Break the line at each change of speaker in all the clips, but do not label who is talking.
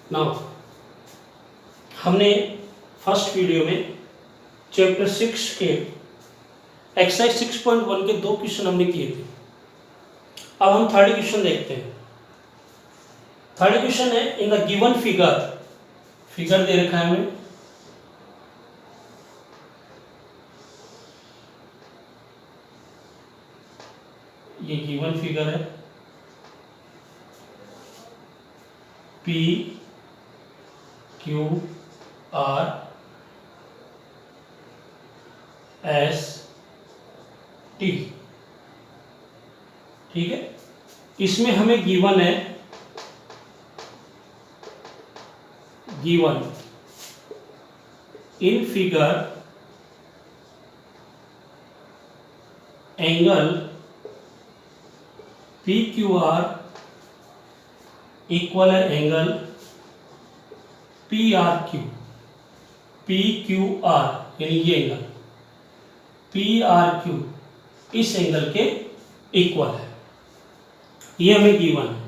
Now हमने first video में chapter 6 के एक्सरसाइज 6.1 के 2 क्वेश्चन हमने किए थे। अब हम थर्ड क्वेश्चन देखते हैं। थर्ड क्वेश्चन है इन द गिवन फिगर दे रखा है हमें, ये गिवन फिगर है P Q R S T, ठीक है। इसमें हमें गिवन है, given in figure angle PQR equal है एंगल PRQ, PQR यानी ये एंगल PRQ इस एंगल के इक्वल है, ये हमें गिवन है।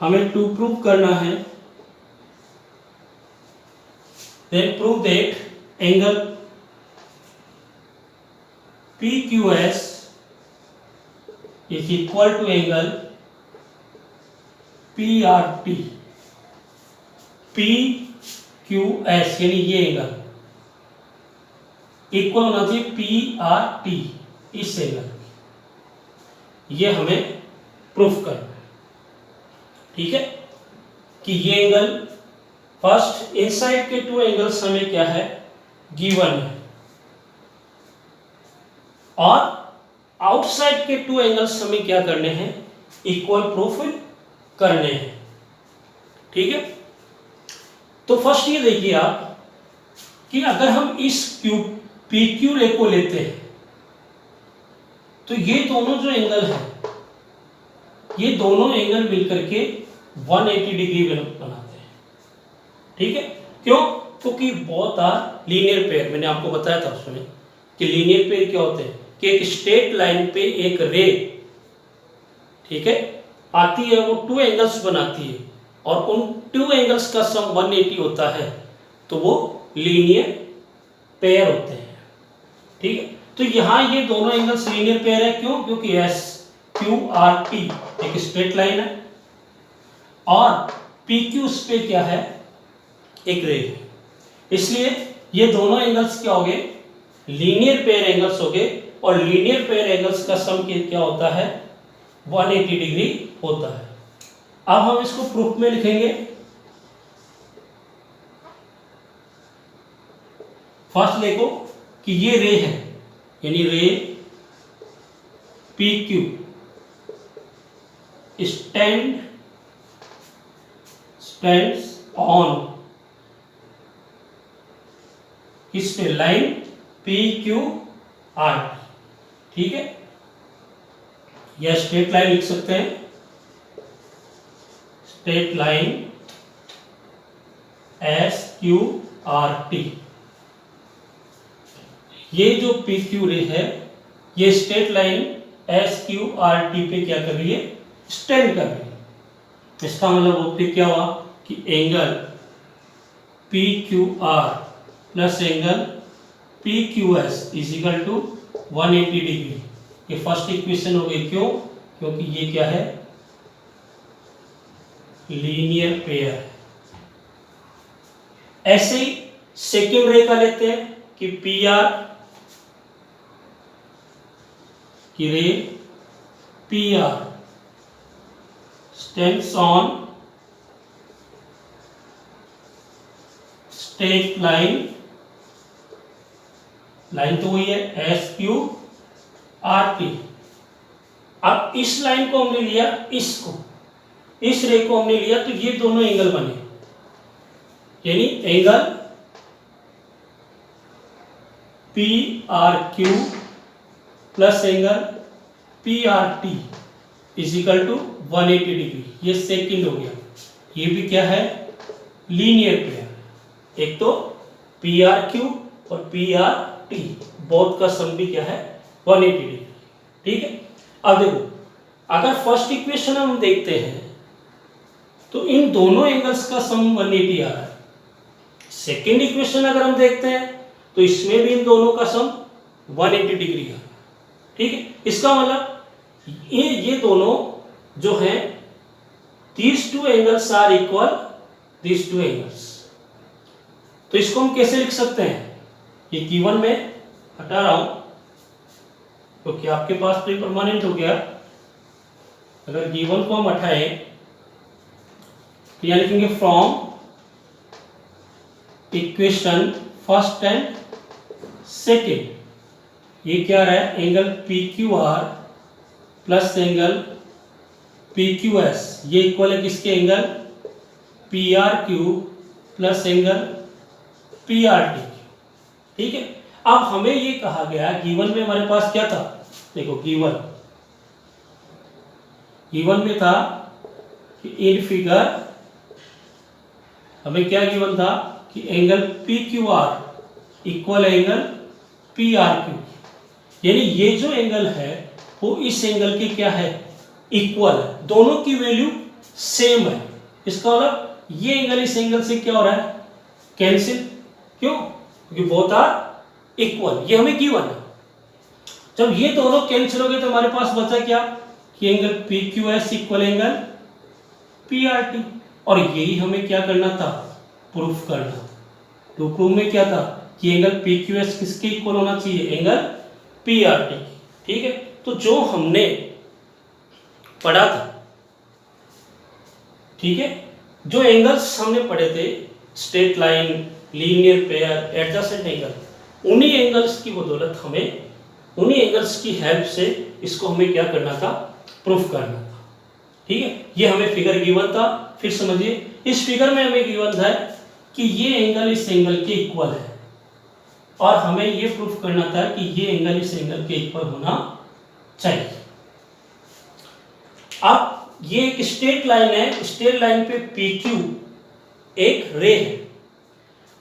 हमें टू प्रूव करना है, then prove that angle PQS is equal to angle PRT, PQS यानी ये एंगल इक्वल होना चाहिए PRT इस एंगल, ये हमें प्रूफ करना है, ठीक है। कि ये एंगल फर्स्ट इनसाइड के 2 एंगल्स हमें क्या है गिवन है, और आउटसाइड के 2 एंगल्स हमें क्या करने हैं इक्वल प्रूफ करने हैं, ठीक है। तो फर्स्ट ये देखिए आप कि अगर हम इस PQ रे को लेते हैं तो ये दोनों जो एंगल है, ये दोनों एंगल मिलकर के 180 डिग्री बनाते हैं, ठीक है। क्यों? क्योंकि बोथ आर लीनियर पेयर। मैंने आपको बताया था उसमें कि लीनियर पेयर क्या होते हैं कि एक स्ट्रेट लाइन पे एक रे, ठीक है, आती है, वो 2 एंगल्स बनाती है और उन 2 एंगल्स का सम 180 होता है, तो वो लीनियर पेयर होते हैं, ठीक है। तो यहाँ ये दोनों एंगल्स लीनियर पेयर है, क्यों? क्योंकि SQRT एक स्ट्रेट लाइन है और PQ उस पे क्या है एक रे है, इसलिए ये दोनों एंगल्स क्या हो गए लीनियर पेयर एंगल्स हो गए, और लीनियर पेयर एंगल्स का सम क्या होता है 180 डिग्री होता है। अब हम इसको प्रूफ में लिखेंगे। फर्स्ट देखो कि ये रे है, यानी रे PQ स्टैंड्स ऑन किस पे लाइन PQR, ठीक है। यह स्ट्रेट लाइन लिख सकते हैं, स्ट्रेट लाइन SQRT। ये जो PQ रे है ये स्ट्रेट लाइन SQRT पे क्या कर रही है स्टैंड कर रही है। इसका मतलब वो पे क्या हुआ कि angle PQR plus angle PQS is equal to 180 degree. ये फर्स्ट इक्वेशन हो गई, क्यों? क्योंकि ये क्या है लीनियर पेयर है। ऐसे ही सेकेंड रे का लेते हैं कि PR की रे PR stands on straight line, line तो वही है SQRT। अब इस लाइन को हमने लिया, इस रे को हमने लिया, तो ये दोनों एंगल बने, यानी angle PRQ plus angle PRT is equal to 180 degree. ये सेकंड हो गया। ये भी क्या है लीनियर पेयर, एक तो PRQ और PRT बोथ का सम भी क्या है 180 डिग्री, ठीक है। अब देखो अगर फर्स्ट इक्वेशन हम देखते हैं तो इन दोनों एंगल्स का सम 180 आ रहा है। सेकेंड इक्वेशन अगर हम देखते हैं तो इसमें भी इन दोनों का सम 180 डिग्री है। ठीक है, इसका मतलब ये दोनों जो हैं, these two angles are equal, these two angles। तो इसको हम कैसे लिख सकते हैं? ये गिवन में हटा रहा हूं क्योंकि आपके पास तो परमानेंट हो गया। अगर गिवन को हम हटाएं तो यहां लिखेंगे from equation first and second. ये क्या रहा है? Angle P Q R plus angle P Q S, ये इक्वल है किसके? Angle P R Q plus angle P R T. ठीक है, अब हमें ये कहा गया, गिवन में हमारे पास क्या था? देखो गिवन में था कि इन फिगर हमें क्या गिवन था कि angle P Q R equal angle P R Q, यानी ये जो एंगल है वो इस एंगल के क्या है? इक्वल है, दोनों की वैल्यू सेम है। इसका मतलब ये एंगल इस एंगल से क्या हो रहा है? कैंसिल। क्यों? क्योंकि बोथ आर इक्वल, ये हमें गिवन है। जब ये दोनों कैंसिल हो गए तो हमारे पास बचा क्या कि angle P Q S equal angle P R T, और यही हमें क्या करना था? प्रूफ करना। तो प्रूफ में क्या था कि एंगल पी क्यू एस किसके इक्वल होना चाहिए? Angle P R T. ठीक है, तो जो हमने पढ़ा था, ठीक है, जो एंगल्स हमने पढ़े थे, straight line, linear pair, adjacent angle, उन्हीं एंगल्स की बदौलत हमें, उन्हीं एंगल्स की हेल्प से इसको हमें क्या करना था? प्रूफ करना था। ठीक है, ये हमें फिगर गिवन था। फिर समझिए, इस फिगर में हमें गिवन था कि ये एंगल इस एंगल के इक्वल है, और हमें ये प्रूफ करना था कि ये एंगल इस एंगल के इक्वल होना चाहिए। अब ये एक स्ट्रेट लाइन है, स्ट्रेट लाइन पे पी क्यू एक रे है,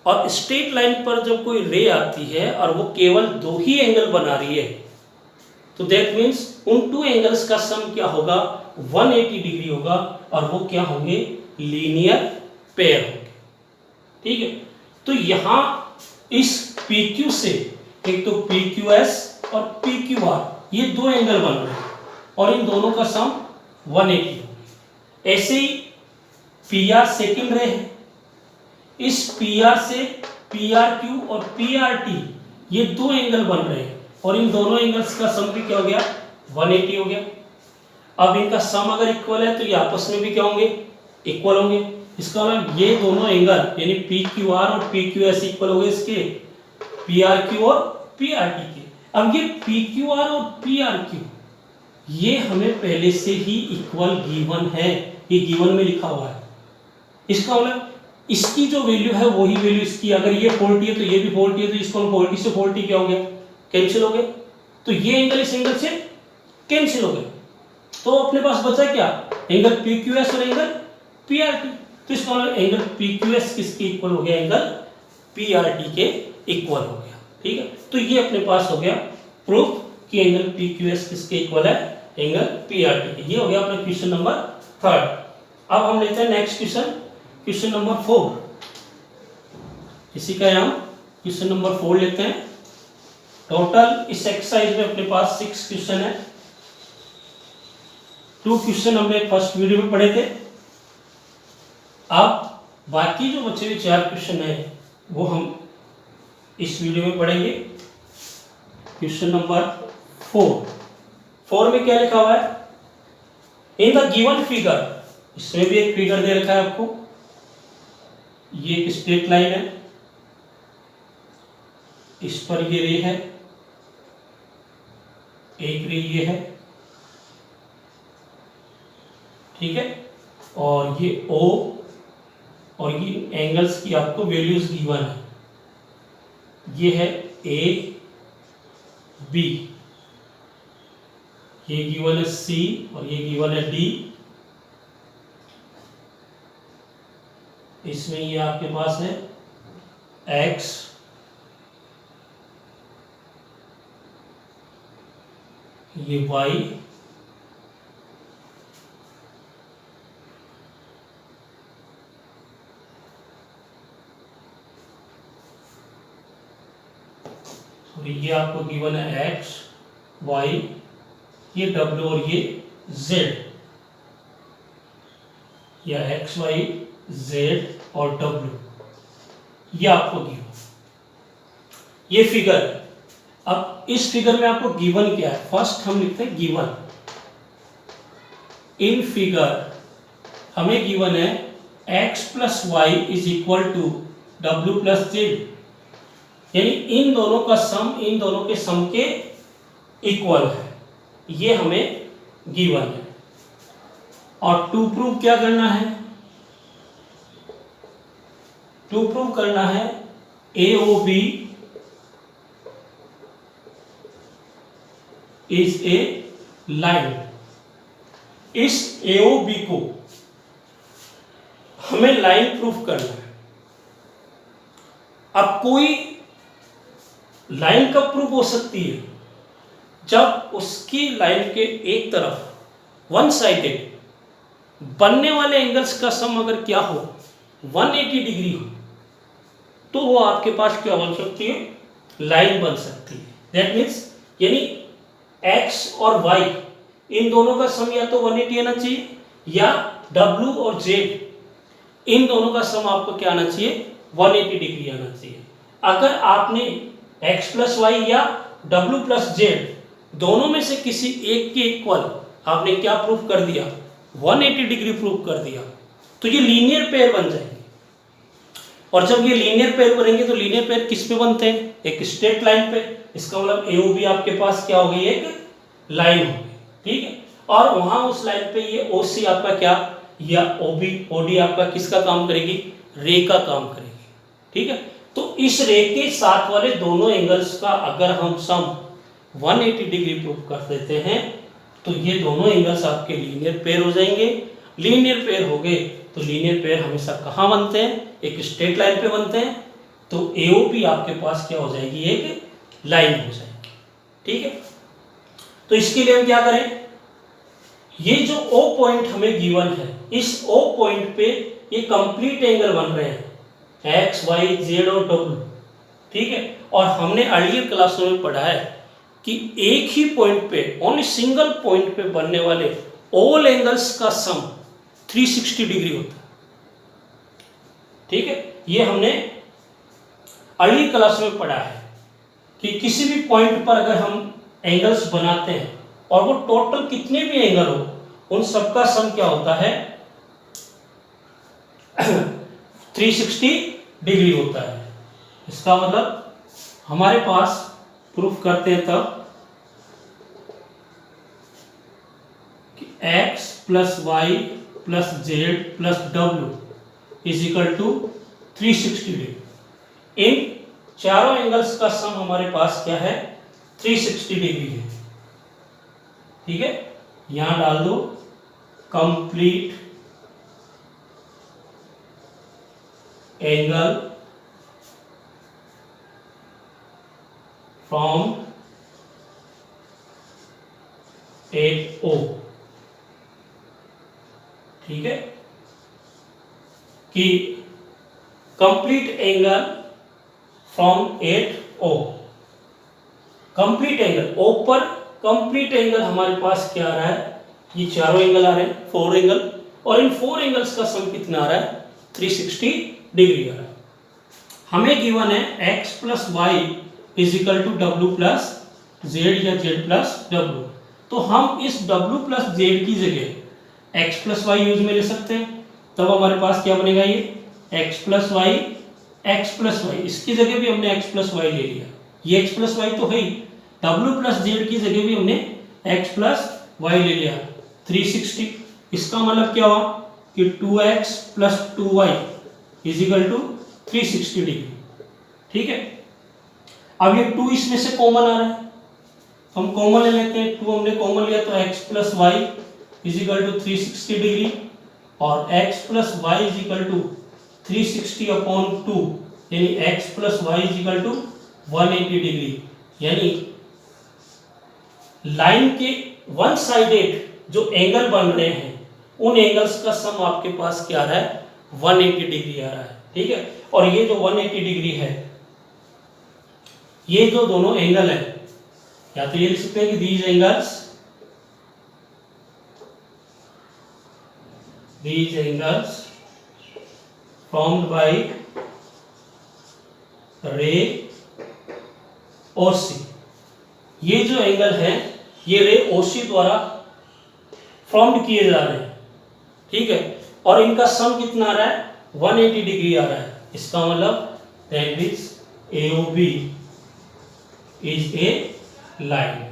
और स्ट्रेट लाइन पर जब कोई रे आती है और वो केवल दो ही एंगल बना रही है, तो दैट मीन्स उन टू एंगल्स का सम क्या होगा? 180 डिग्री होगा, और वो क्या होंगे? लीनियर पेयर होंगे। ठीक है, तो यहां इस PQ से, एक तो PQS और PQR, ये दो एंगल बन रहे हैं, और इन दोनों का सम 180 होगा। ऐसे ही PR सेकेंड रे है, इस PR से PRQ और PRT, ये दो एंगल बन रहे हैं, और इन दोनों एंगल्स का सम भी क्या हो गया? 180 हो गया। अब इनका सम अगर इक्वल है तो ये आपस में भी क्या होंगे? इक्वल होंगे। इसका मतलब ये दोनों एंगल यानी PQR और PQS इक्वल हो गए इसके PRQ और PRT के। अब ये PQR और PRQ ये हमें पहले से ही इक्वल गिवन है, ये गिवन में लिखा हुआ है। इसका मतलब इसकी जो वैल्यू है वही वैल्यू इसकी, अगर ये 40 है तो ये भी 40 है, तो इसको 40 से 40 क्या हो गया? कैंसिल हो गए। तो ये एंगल इस एंगल से कैंसिल हो गए, तो अपने पास बचा क्या? एंगल PQS और एंगल PRT। तो इसका मतलब एंगल PQS किसके इक्वल हो गया? एंगल PRT के इक्वल हो गया। ठीक है, तो ये अपने पास हो गया प्रूफ कि एंगल PQS किसके इक्वल है? एंगल PRT के। ये हो गया अपना क्वेश्चन नंबर 3। अब हम लेते हैं नेक्स्ट क्वेश्चन, क्वेश्चन नंबर 4। इसी का हम क्वेश्चन नंबर 4 लेते हैं। टोटल इस एक्सरसाइज में अपने पास 6 क्वेश्चन है। 2 क्वेश्चन हमने फर्स्ट वीडियो में पढ़े थे। अब बाकी जो बचे हुए 4 क्वेश्चन है वो हम इस वीडियो में पढ़ेंगे। क्वेश्चन नंबर 4 में क्या लिखा हुआ है? इन द गिवन फिगर, इसमें भी एक फिगर दे रखा है आपको। ये एक स्ट्रेट लाइन है, इस पर ये रे है, एक रे ये है, ठीक है, और ये O, और ये एंगल्स की आपको वैल्यूज गिवन है। ये है A B, ये गिवन है C, और ये गिवन है D। इसमें ये आपके पास है X, ये Y, और ये आपको गिवन है एक्स वाई, ये डब्ल्यू और ये जेड, या एक्स वाई जेड और डब्ल्यू, ये आपको गिवन, ये फिगर है। अब इस फिगर में आपको गिवन क्या है, फर्स्ट हम लिखते हैं गिवन। इन फिगर हमें गिवन है x plus y is equal to डब्ल्यू प्लस जेड, यानी इन दोनों का सम इन दोनों के सम के इक्वल है, ये हमें गिवन है। और टू प्रूव क्या करना है, टू प्रूव करना है AOB इज ए लाइन। इस AOB को हमें लाइन प्रूफ करना है। अब कोई लाइन कब प्रूफ हो सकती है, जब उसकी लाइन के एक तरफ वन साइडेड बनने वाले एंगल्स का सम अगर क्या हो 180 डिग्री हो, तो वो आपके पास क्या बन सकती है, लाइन बन सकती है। दैट मीन्स यानी x और y इन दोनों का सम या तो 180 आना चाहिए, या w और z इन दोनों का सम आपको क्या आना चाहिए, 180 डिग्री आना चाहिए। अगर आपने x प्लस वाई या w प्लस जेड दोनों में से किसी एक के इक्वल आपने क्या प्रूफ कर दिया, 180 डिग्री प्रूफ कर दिया, तो ये लीनियर पेयर बन जाएंगे। और जब ये लीनियर पेयर बनेंगे तो लीनियर पेयर किस पे बनते हैं, एक स्ट्रेट लाइन पे। इसका मतलब AOB आपके पास क्या होगी, एक लाइन होगी, ठीक है। और वहां उस लाइन पे ये OC आपका क्या, या OD आपका किसका काम करेगी, रे का काम करेगी, ठीक है। तो इस रे के साथ वाले दोनों एंगल्स का अगर हम सम 180 डिग्री प्रूफ कर देते हैं, तो ये दोनों एंगल्स आपके लीनियर पेयर हो जाएंगे। लीनियर पेयर हो गए तो लीनियर पेयर हमेशा कहाँ बनते हैं, एक स्ट्रेट लाइन पे बनते हैं। तो AOP आपके पास क्या हो जाएगी, एक लाइन हो जाएगी, ठीक है। तो इसके लिए हम क्या करें, ये जो O पॉइंट हमें गिवन है, इस O पॉइंट पे ये कंप्लीट एंगल बन रहे हैं x, y, z और w, ठीक है। और हमने अर्लियर क्लासों में पढ़ा है कि एक ही पॉइंट पे, ओनली सिंगल पॉइंट पे बनने वाले ऑल एंगल्स का सम 360 डिग्री होता है, ठीक है। ये हमने अर्ली क्लास में पढ़ा है कि किसी भी पॉइंट पर अगर हम एंगल्स बनाते हैं और वो टोटल कितने भी एंगल हो, उन सबका सम क्या होता है 360 डिग्री होता है। इसका मतलब हमारे पास प्रूफ करते हैं तब कि x plus Y plus Z plus W is equal to 360 degree. इन चारों एंगल्स का सम हमारे पास क्या है, 360 डिग्री है, ठीक है। यहां डाल दो complete angle from at O, ठीक है, कि complete angle from at O, complete angle O पर कंप्लीट एंगल हमारे पास क्या आ रहा है, ये चारों एंगल आ रहे हैं 4 एंगल, और इन 4 एंगल्स का सम कितना आ रहा है 360 डिग्री आ रहा है। हमें गिवन है x plus y is equal to डब्ल्यू प्लस जेड या जेड प्लस डब्ल्यू। तो हम इस w प्लस जेड की जगह x प्लस वाई यूज में ले सकते हैं, तब हमारे पास क्या बनेगा, ये x plus y x plus y, इसकी जगह भी हमने x प्लस वाई ले लिया, ये x प्लस वाई तो है ही, w प्लस जेड की जगह भी हमने x प्लस वाई ले लिया 360। इसका मतलब क्या हुआ कि 2x plus 2y is equal to 360 degree, ठीक है। अब ये 2 इसमें से कॉमन आ रहा है, हम कॉमन ले लेते हैं, 2 हमने कॉमन लिया तो x plus y is equal to 360 degree, और x plus y is equal to 360 upon 2, यानी x plus y is equal to 180 degree. यानी लाइन के वन साइडेड जो एंगल बन रहे हैं उन एंगल्स का सम आपके पास क्या आ रहा है 180 डिग्री आ रहा है, ठीक है। और ये जो 180 डिग्री है ये जो दोनों एंगल है, या तो ये लिख सकते हैं कि these angles formed by रे OC, ये जो एंगल है ये रे OC द्वारा फॉर्म्ड किए जा रहे हैं, ठीक है, और इनका सम कितना आ रहा है 180 डिग्री आ रहा है। इसका मतलब that is AOB is a line,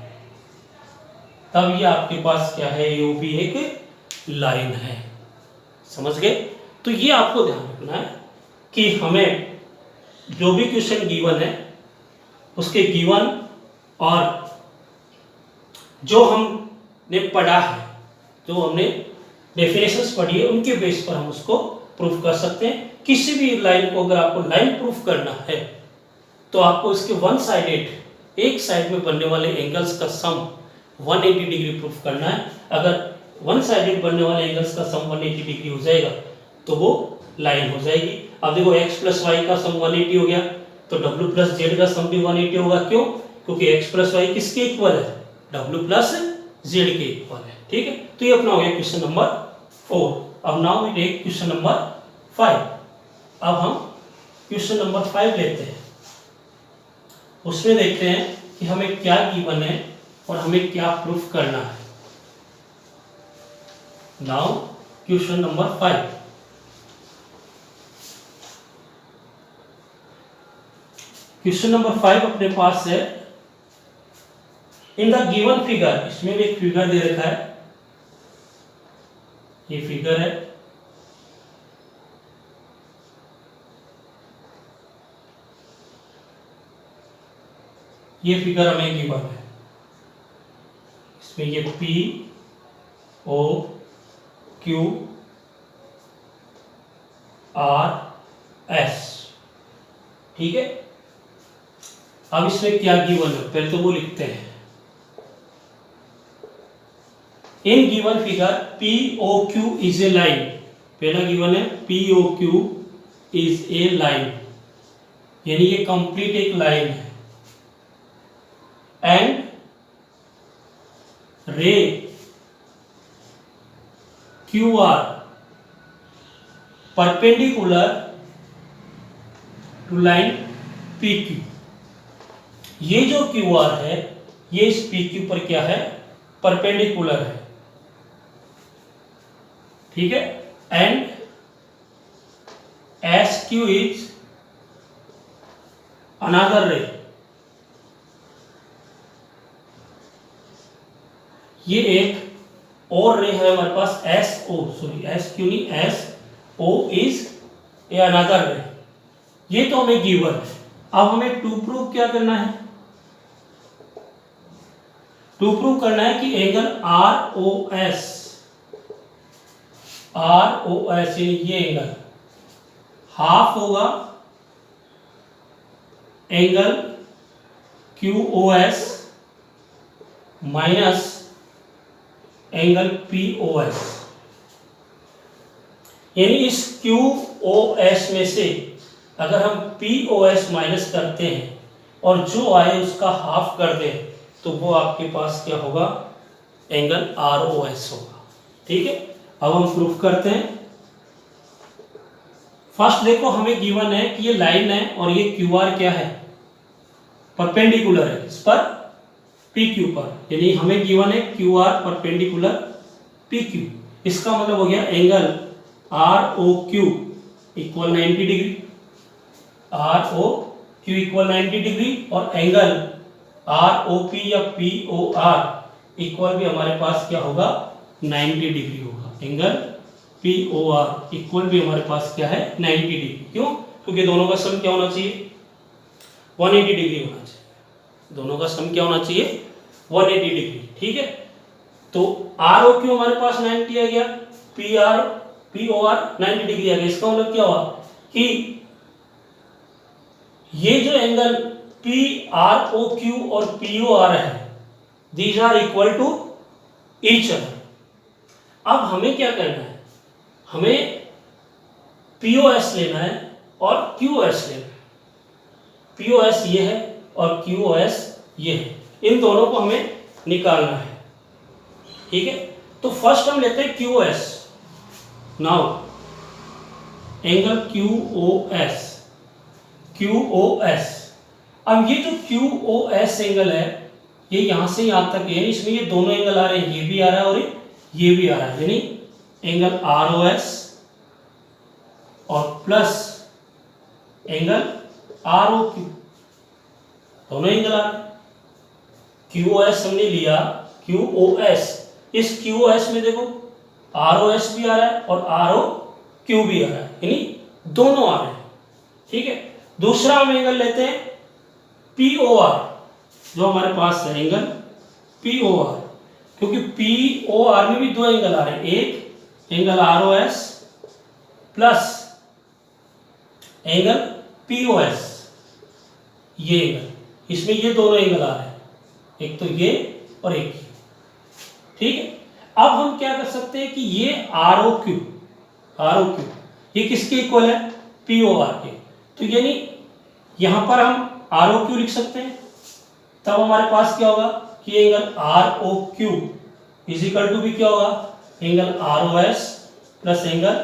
तब ये आपके पास क्या है, AOB एक लाइन है। समझ गए? तो ये आपको ध्यान रखना है कि हमें जो भी क्वेश्चन गिवन है उसके गिवन और जो हमने पढ़ा है, जो हमने डेफिनेशंस पढ़ी है, उनके बेस पर हम उसको प्रूफ कर सकते हैं। किसी भी लाइन को अगर आपको लाइन प्रूफ करना है तो आपको इसके वन साइडेड, एक साइड में बनने वाले एंगल्स का सम 180 डिग्री प्रूफ करना है। अगर वन साइडेड बनने वाले एंगल्स का सम 180 डिग्री हो जाएगा तो वो लाइन हो जाएगी। अब देखो x प्लस वाई का सम 180 हो गया तो w प्लस जेड का सम भी 180 होगा। क्यों? क्योंकि x प्लस वाई किसके इक्वल है, w प्लस जेड के इक्वल है। ठीक है, तो ये अपना हो गया क्वेश्चन नंबर 4। अब now we take question number 5। अब हम क्वेश्चन नंबर 5 लेते हैं, उसमें देखते हैं कि हमें क्या गिवन है और हमें क्या प्रूफ करना है। Now question number 5। Question number 5 अपने पास है, इन द गिवन फिगर, इसमें भी एक फिगर दे रखा है, ये फिगर है, ये फिगर हमें गिवन है, इसमें ये P O Q R S, ठीक है। अब इसमें क्या गिवन है पहले तो वो लिखते हैं। In given figure POQ is a line, पहला गिवन है POQ इज ए लाइन, यानी ये कंप्लीट एक लाइन है। And ray QR perpendicular to line PQ, ये जो QR है ये इस PQ पर क्या है, परपेंडिकुलर है, ठीक है। एंड SQ इज अनदर रे, ये एक और रे है हमारे पास SQ नहीं, SO इज ए अनदर रे। ये तो हमें गिवन है। अब हमें टू प्रूव क्या करना है, टू प्रूव करना है कि एंगल ROS ये एंगल हाफ होगा angle QOS minus angle POS, यानी इस QOS में से अगर हम POS माइनस करते हैं और जो आए उसका हाफ कर दें तो वो आपके पास क्या होगा, एंगल ROS होगा। ठीक है, अब हम प्रूफ करते हैं। फर्स्ट देखो हमें गिवन है कि ये लाइन है और ये QR क्या है, परपेंडिकुलर है इस पर PQ पर, यानी हमें गिवन है QR परपेंडिकुलर PQ। इसका मतलब हो गया angle ROQ equal 90 degree, ROQ equal 90 degree, और एंगल ROP या POR इक्वल भी हमारे पास क्या होगा, 90 डिग्री होगा। एंगल POR इक्वल भी हमारे पास क्या है, 90 डिग्री। क्यों? क्योंकि दोनों का सम क्या होना चाहिए, 180 डिग्री होना चाहिए। दोनों का सम क्या होना चाहिए, 180 डिग्री। ठीक है, तो ROQ हमारे पास 90 आ गया, POR 90 डिग्री आ गया। इसका मतलब क्या हुआ कि ये जो एंगल PROQ और POR है, these are equal to each other. अब हमें क्या करना है, हमें POS लेना है और QS लेना है। POS ये है और QoS ये है, इन दोनों को हमें निकालना है। ठीक है, तो फर्स्ट हम लेते हैं QoS। नाउ एंगल QoS, अब ये जो QoS एंगल है ये यहां से यहां तक है, इसमें ये दोनों एंगल आ रहे हैं, ये भी आ रहा है और ये भी आ रहा है, यानी एंगल ROS और प्लस एंगल ROQ, दोनों एंगल आ रहे हैं। QoS हमने लिया, QoS, इस QoS में देखो ROS भी आ रहा है और ROQ भी आ रहा है, यानी दोनों आ रहे हैं। ठीक है, दूसरा हम एंगल लेते हैं POR, जो हमारे पास है एंगल POR, क्योंकि POR में भी दो एंगल आ रहे हैं, एक angle ROS plus angle POS, ये एंगल, इसमें ये दोनों एंगल आ रहे हैं, एक तो ये और एक ये। ठीक है, अब हम क्या कर सकते हैं कि ये ROQ ये किसके इक्वल है? POR के, तो यानी यहां पर हम ROQ लिख सकते हैं, तब हमारे पास क्या होगा कि angle ROQ is equal to भी क्या होगा, angle ROS plus angle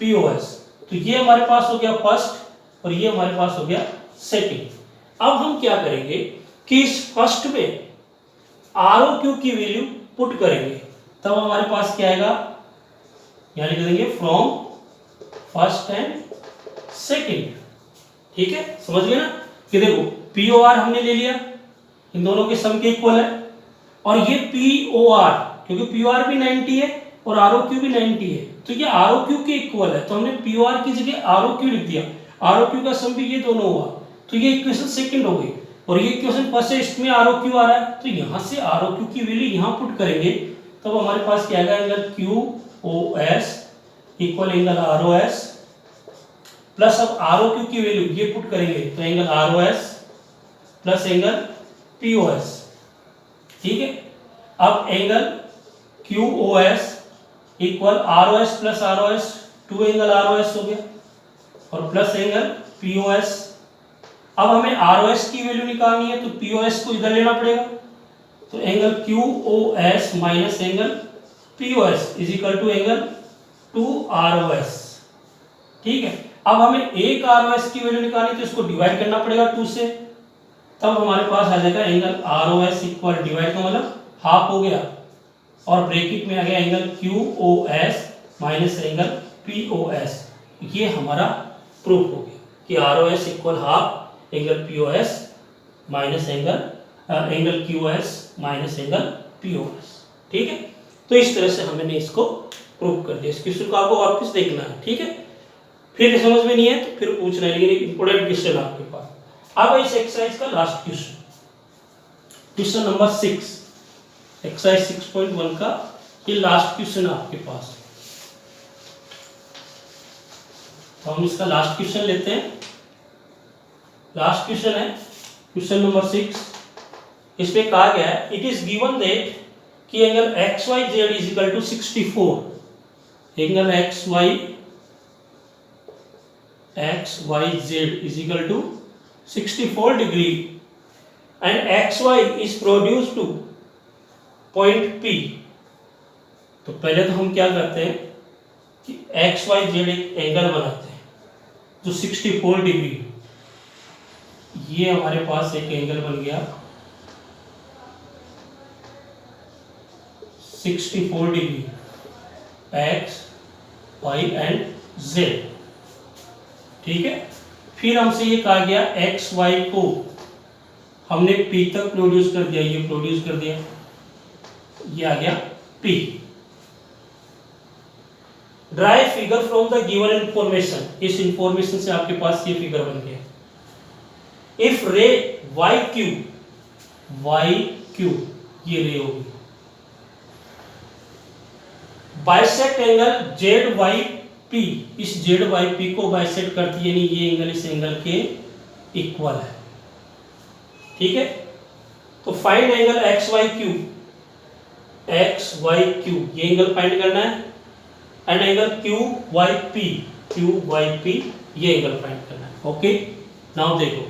POS। तो ये हमारे पास हो गया फर्स्ट और ये हमारे पास हो गया सेकंड। अब हम क्या करेंगे कि इस फर्स्ट में ROQ की वैल्यू पुट करेंगे, तब हमारे पास क्या आएगा, यहां लिख देंगे फ्रॉम फर्स्ट एंड सेकंड। ठीक है, समझ गए ना कि देखो POR हमने ले लिया, इन दोनों के सम के इक्वल है, और ये POR क्योंकि POR भी 90 है और ROQ भी 90 है, तो ये ROQ के इक्वल है, तो हमने POR की जगह ROQ लिख दिया, ROQ का सम भी ये दोनों हुआ, तो ये इक्वेशन सेकंड हो गई, और ये इक्वेशन फर्स्ट है, इसमें ROQ आ रहा है, तो यहां से ROQ की वैल्यू यहां पुट करेंगे, तब हमारे पास क्या आएगा, angle QoS equal angle ROS plus, अब ROQ की वैल्यू ये पुट करेंगे तो angle ROS plus angle POS। ठीक है, अब angle QoS equal ROS plus ROS, two angle ROS हो गया, और प्लस एंगल POS। अब हमें ROS की वैल्यू निकालनी है, तो POS को इधर लेना पड़ेगा, तो angle QoS minus angle POS is equal to angle 2ROS। ठीक है, अब हमें एक ROS की वैल्यू निकालनी, तो इसको डिवाइड करना पड़ेगा 2 से, तब हमारे पास आ जाएगा एंगल ROS इक्वल, डिवाइड का मतलब हाफ हो गया, और ब्रैकेट में आ गया angle QoS minus angle POS। ये हमारा प्रूफ हो गया कि ROS equal half angle POS minus angle QoS minus angle POS। ठीक है, तो इस तरह से हमने इसको प्रूफ कर दिया। इस क्वेश्चन को आपको वापस देखना है। ठीक है, फिर समझ में नहीं है तो फिर पूछना है, लेकिन इंपोर्टेंट क्वेश्चन आपके पास। अब इस एक्सरसाइज का last question, question number 6, exercise 6.1 का ये लास्ट क्वेश्चन आपके पास। तो हम इसका लास्ट क्वेश्चन लेते हैं। लास्ट क्वेश्चन है क्वेश्चन नंबर 6। इसमें कहा गया है, इट इज गिवन दैट कि angle XYZ is equal to 64, angle XYZ is equal to 64 degree and XY is produced to point P। तो पहले तो हम क्या करते हैं कि XYZ एक एंगल बनाते हैं जो 64 डिग्री, ये हमारे पास एक एंगल बन गया 64 degree X, Y and Z। ठीक है, फिर हमसे ये कहा गया XY को हमने P तक प्रोड्यूस कर दिया, ये प्रोड्यूस कर दिया, ये आ गया P। Dry figure from the given information, इस इंफॉर्मेशन से आपके पास ये फिगर बन गया। इफ रे YQ ये रे होगी, बाइसेक्ट एंगल ZYP, इस ZYP को बाइसेक्ट करती है, यानी ये एंगल इस एंगल के इक्वल है। ठीक है, तो फाइंड एंगल XYQ, ये एंगल फाइंड करना है, एंड एंगल QYP ये एंगल फाइंड करना है। ओके, नाउ देखो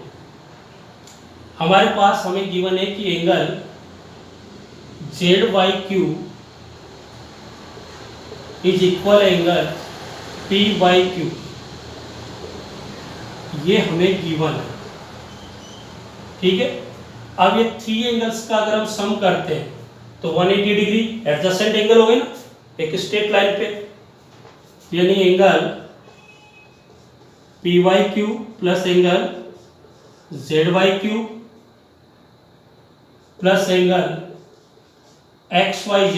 हमारे पास हमें गिवन है कि angle ZYQ is equal angle PYQ, ये हमें गिवन है। ठीक है, अब ये 3 एंगल्स का अगर हम सम करते हैं तो 180 डिग्री एडजेसेंट एंगल हो गए ना एक स्ट्रेट लाइन पे, यानी angle PYQ plus angle ZYQ plus angle XYZ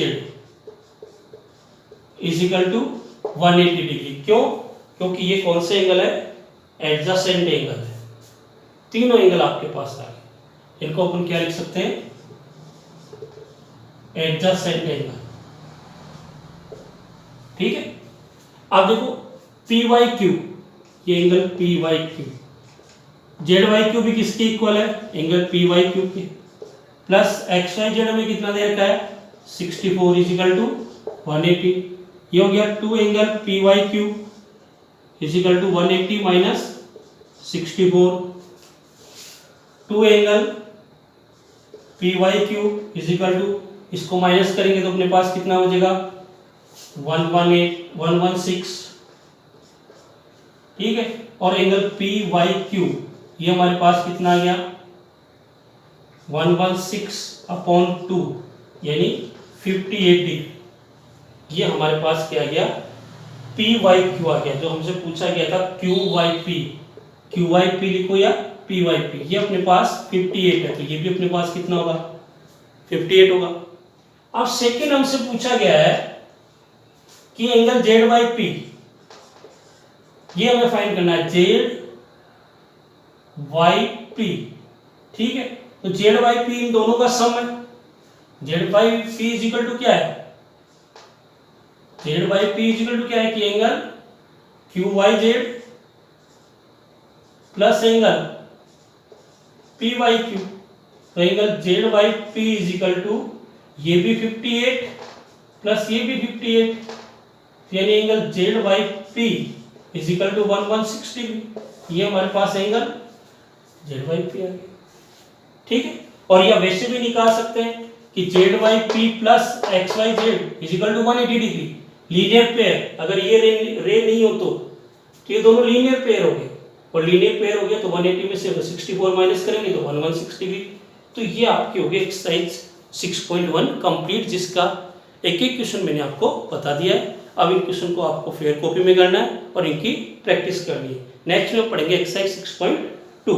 is equal to 180 degree. क्यों? क्योंकि ये कौन से एंगल है? एडजेसेंट एंगल है। तीनों एंगल आपके पास आ गए, इनको अपन क्या लिख सकते हैं? Adjacent angle. ठीक है, अब देखो PYQ, ये एंगल PYQ, ZYQ भी किसके इक्वल है? एंगल PYQ के, प्लस XYZ हमें कितना दे रखा है? 64 इज इक्वल टू 180। ये हो गया 2 angle PYQ is equal to 180 minus 64। 2 angle PYQ is equal to, इसको माइनस करेंगे तो अपने पास कितना हो जाएगा? 116। ठीक है, और एंगल PYQ ये हमारे पास कितना आ गया? 116/2 यानी 58 डिग्री। ये हमारे पास क्या गया? PYQ आ गया, जो हमसे पूछा गया था QYP। QYP लिखो या PYP, ये अपने पास 58 है, तो ये भी अपने पास कितना होगा? 58 होगा। अब सेकेंड हमसे पूछा गया है कि एंगल ZYP, ये हमें फाइंड करना है ZYP। ठीक है, तो ZYP इन दोनों का सम है। ZYP इज इक्वल टू क्या है? ZYP इज इक्वल टू क्या है कि angle QYZ plus angle PYQ। तो angle ZYP is equal to ये भी 58 प्लस ये भी 58, यानी angle ZYP is equal to 116 degree. ये हमारे पास एंगल ZYP आ गया। ठीक है, और या वैसे भी निकाल सकते हैं कि ZYP plus XYZ is equal to 180 degree. Linear pair, अगर ये रे नहीं हो तो ये दोनों लीनियर पेयर हो गए, और लीनियर पेयर हो गया तो 180 में से 64 माइनस करेंगे तो 116 डिग्री। तो ये आपकी हो गई एक्सरसाइज 6.1 कंप्लीट, जिसका एक एक क्वेश्चन मैंने आपको बता दिया है। अब इन क्वेश्चन को आपको फेयर कॉपी में करना है और इनकी प्रैक्टिस करनी है। नेक्स्ट में पढ़ेंगे एक्सरसाइज 6.2।